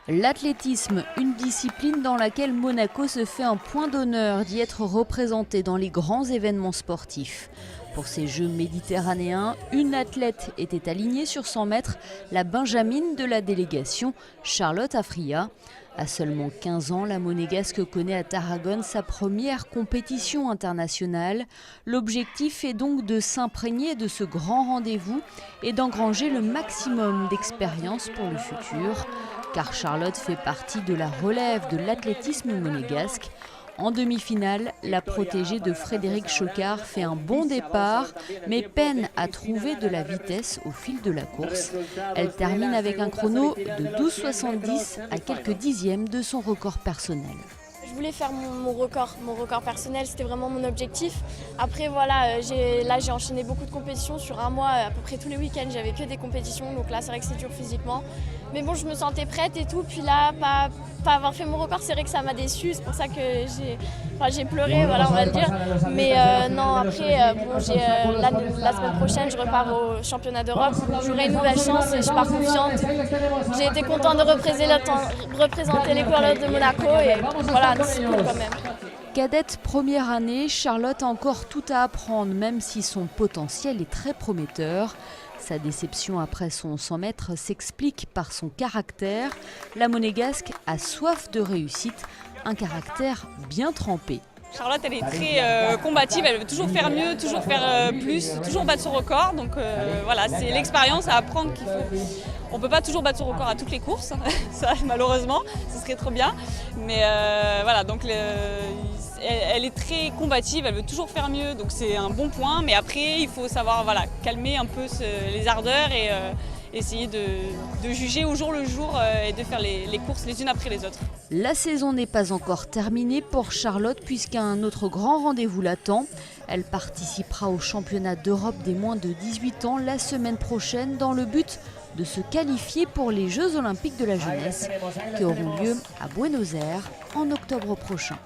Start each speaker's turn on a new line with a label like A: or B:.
A: L'athlétisme, une discipline dans laquelle Monaco se fait un point d'honneur d'y être représenté dans les grands événements sportifs. Pour ces Jeux méditerranéens, une athlète était alignée sur 100 mètres, la benjamine de la délégation, Charlotte Afriyie. À seulement 15 ans, la Monégasque connaît à Tarragone sa première compétition internationale. L'objectif est donc de s'imprégner de ce grand rendez-vous et d'engranger le maximum d'expérience pour le futur. Car Charlotte fait partie de la relève de l'athlétisme monégasque. En demi-finale, la protégée de Frédéric Chocard fait un bon départ, mais peine à trouver de la vitesse au fil de la course. Elle termine avec un chrono de 12,70 à quelques dixièmes de son record personnel.
B: Je voulais faire mon record personnel, c'était vraiment mon objectif. Après voilà, j'ai enchaîné beaucoup de compétitions sur un mois, à peu près tous les week-ends, j'avais que des compétitions, donc là c'est vrai que c'est dur physiquement. Mais bon, je me sentais prête et tout, puis là, pas avoir fait mon record, c'est vrai que ça m'a déçue, c'est pour ça que j'ai pleuré, voilà, on va le dire. Mais non, après, la semaine prochaine, je repars au championnat d'Europe, j'aurai une nouvelle chance et je pars confiante. J'ai été contente de représenter les couleurs de Monaco et voilà, c'est cool quand même.
A: Cadette première année, Charlotte a encore tout à apprendre, même si son potentiel est très prometteur. Sa déception après son 100 mètres s'explique par son caractère. La Monégasque a soif de réussite, un caractère bien trempé.
C: Charlotte, elle est très combative, elle veut toujours faire mieux, toujours faire plus, toujours battre son record. Donc voilà, c'est l'expérience à apprendre qu'il faut. On ne peut pas toujours battre son record à toutes les courses, ça, malheureusement, ce serait trop bien. Mais voilà, donc elle est très combative, elle veut toujours faire mieux, donc c'est un bon point. Mais après, il faut savoir calmer un peu les ardeurs et essayer de juger au jour le jour et de faire les courses les unes après les autres.
A: La saison n'est pas encore terminée pour Charlotte puisqu'un autre grand rendez-vous l'attend. Elle participera au championnat d'Europe des moins de 18 ans la semaine prochaine dans le but de se qualifier pour les Jeux olympiques de la jeunesse qui auront lieu à Buenos Aires en octobre prochain.